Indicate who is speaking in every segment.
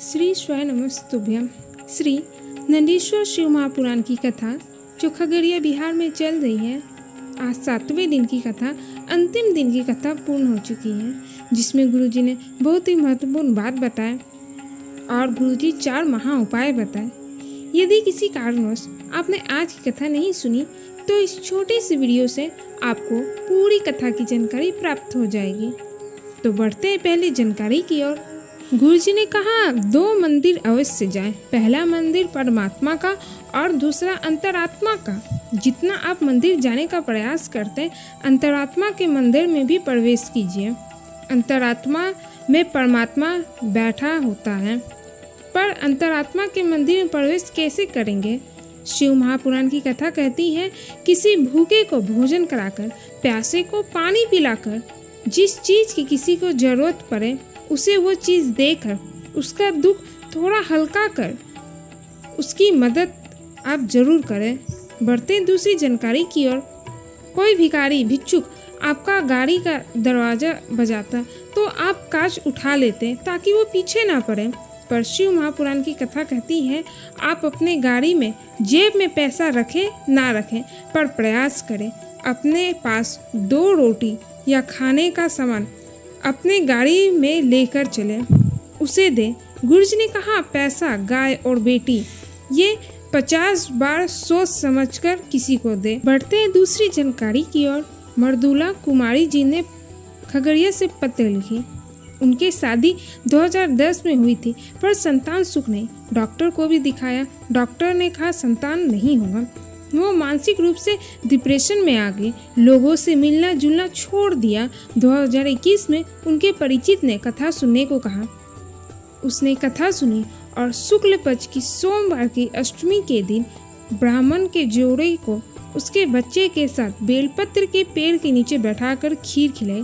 Speaker 1: श्री स्वयं नमस्तुभ्यम। श्री नंदीश्वर शिव महापुराण की कथा जो खगड़िया बिहार में चल रही है, आज 7वें दिन की कथा, अंतिम दिन की कथा पूर्ण हो चुकी है, जिसमें गुरुजी ने बहुत ही महत्वपूर्ण बात बताए और गुरुजी 4 महा उपाय बताए। यदि किसी कारणवश आपने आज की कथा नहीं सुनी तो इस छोटी सी वीडियो से आपको पूरी कथा की जानकारी प्राप्त हो जाएगी। तो बढ़ते हैं पहले जानकारी की ओर। गुरुजी ने कहा 2 मंदिर अवश्य जाएं। पहला मंदिर परमात्मा का और दूसरा अंतरात्मा का। जितना आप मंदिर जाने का प्रयास करते हैं, अंतरात्मा के मंदिर में भी प्रवेश कीजिए। अंतरात्मा में परमात्मा बैठा होता है, पर अंतरात्मा के मंदिर में प्रवेश कैसे करेंगे? शिव महापुराण की कथा कहती है, किसी भूखे को भोजन कराकर, प्यासे को पानी पिलाकर, जिस चीज़ की किसी को जरूरत पड़े उसे वो चीज़ देकर, उसका दुख थोड़ा हल्का कर उसकी मदद आप जरूर करें। बढ़ते दूसरी जानकारी की ओर। कोई भिखारी भिक्षुक आपका गाड़ी का दरवाज़ा बजाता तो आप कांच उठा लेते ताकि वो पीछे ना पड़े, पर शिव महापुराण की कथा कहती है, आप अपने गाड़ी में जेब में पैसा रखें ना रखें, पर प्रयास करें अपने पास 2 रोटी या खाने का सामान अपने गाड़ी में लेकर चलें, उसे दें। गुरुजी ने कहा पैसा, गाय और बेटी ये 50 बार सोच समझकर किसी को दे। बढ़ते हैं दूसरी जानकारी की ओर। मर्दुला कुमारी जी ने खगड़िया से पत्र लिखी। उनकी शादी 2010 में हुई थी, पर संतान सुख नहीं। डॉक्टर को भी दिखाया, डॉक्टर ने कहा संतान नहीं होगा। वो मानसिक रूप से डिप्रेशन में आ गई, लोगों से मिलना जुलना छोड़ दिया। 2021 में उनके परिचित ने कथा सुनने को कहा। उसने कथा सुनी और शुक्ल पक्ष की सोमवार की अष्टमी के दिन ब्राह्मण के जोड़े को उसके बच्चे के साथ बेलपत्र के पेड़ के नीचे बैठाकर खीर खिलाई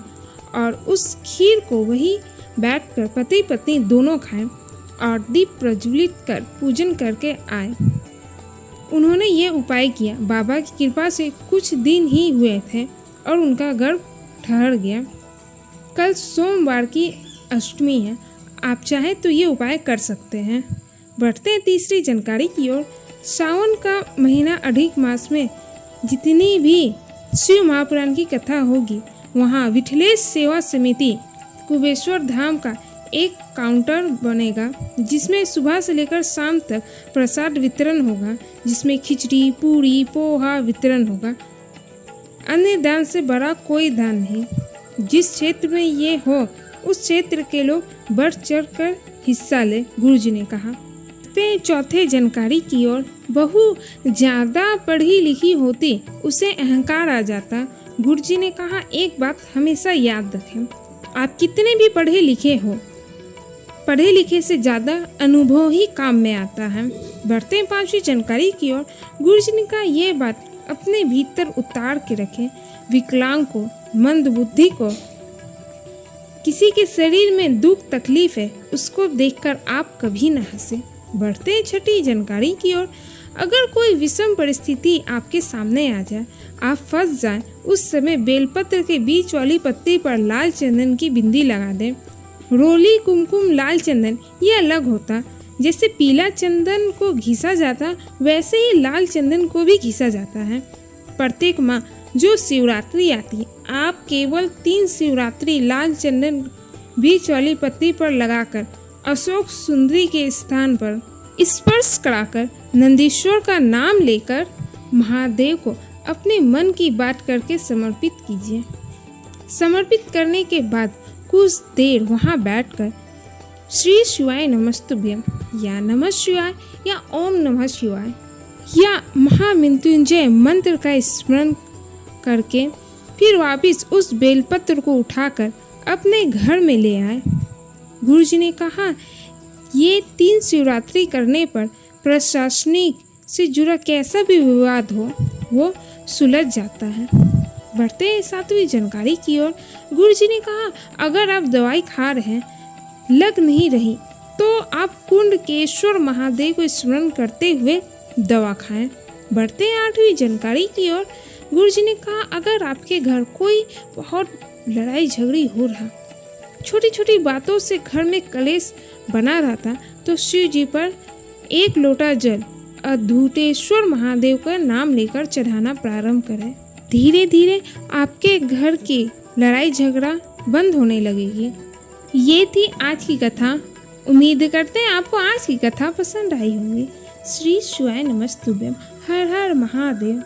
Speaker 1: और उस खीर को वही बैठकर पति पत्नी दोनों खाएं और दीप प्रज्वलित कर पूजन करके आए। उन्होंने ये उपाय किया। बाबा की कृपा से कुछ दिन ही हुए थे और उनका गर्भ ठहर गया। कल सोमवार की अष्टमी है, आप चाहें तो ये उपाय कर सकते हैं। बढ़ते हैं तीसरी जानकारी की ओर। सावन का महीना अधिक मास में जितनी भी शिव महापुराण की कथा होगी, वहाँ विठलेश सेवा समिति कुबेश्वर धाम का एक काउंटर बनेगा, जिसमें सुबह से लेकर शाम तक प्रसाद वितरण होगा, जिसमें खिचड़ी पूरी पोहा वितरण होगा। अन्य दान से बड़ा कोई दान नहीं। जिस क्षेत्र में ये हो उस क्षेत्र के लोग बढ़ चढ़ कर हिस्सा ले, गुरुजी ने कहा। चौथे जानकारी की ओर। बहू ज़्यादा पढ़ी लिखी होती उसे अहंकार आ जाता। गुरुजी ने कहा एक बात हमेशा याद रखें, आप कितने भी पढ़े लिखे हो, पढ़े लिखे से ज़्यादा अनुभव ही काम में आता है। बढ़ते हैं 5वीं जानकारी की ओर। गुरुजी ने कहा ये बात अपने भीतर उतार के रखें। विकलांग को, मंदबुद्धि को, किसी के शरीर में दुख तकलीफ है, उसको देखकर आप कभी न हंसे। बढ़ते हैं 6ठी जानकारी की ओर। अगर कोई विषम परिस्थिति आपके सामने आ जाए, आप फंस जाएं, उस समय बेलपत्र के बीच वाली पत्ती पर लाल चंदन की बिंदी लगा दें। रोली कुमकुम लाल चंदन ये अलग होता। जैसे पीला चंदन को घिसा जाता, वैसे ही लाल चंदन को भी घिसा जाता है। प्रत्येक माह जो शिवरात्रि आती, आप केवल 3 शिवरात्रि लाल चंदन बीच वाली पत्ती पर लगाकर अशोक सुंदरी के स्थान पर स्पर्श कराकर नंदीश्वर का नाम लेकर महादेव को अपने मन की बात करके समर्पित कीजिए। समर्पित करने के बाद कुछ देर वहाँ बैठकर श्री शिवाय नमस्तुभ्यम या नमः शिवाय या ओम नमः शिवाय या महामृत्युंजय मंत्र का स्मरण करके फिर वापस उस बेलपत्र को उठाकर अपने घर में ले आए। गुरुजी ने कहा ये 3 शिवरात्रि करने पर प्रशासनिक से जुड़ा कैसा भी विवाद हो वो सुलझ जाता है। बढ़ते हैं 7वीं जानकारी की ओर। गुरुजी ने कहा अगर आप दवाई खा रहे हैं, लग नहीं रही, तो आप कुंडकेश्वर महादेव को स्मरण करते हुए दवा खाएं। बढ़ते हैं 8वीं जानकारी की ओर। गुरुजी ने कहा अगर आपके घर कोई बहुत लड़ाई झगड़ी हो रहा, छोटी छोटी बातों से घर में कलेश बना रहता, तो शिव जी पर एक लोटा जल अधूतेश्वर महादेव का नाम लेकर चढ़ाना प्रारंभ करें। धीरे धीरे आपके घर की लड़ाई झगड़ा बंद होने लगेगी। ये थी आज की कथा। उम्मीद करते हैं आपको आज की कथा पसंद आई होगी। श्री शिवाय नमस्तुभ्यम। हर हर महादेव।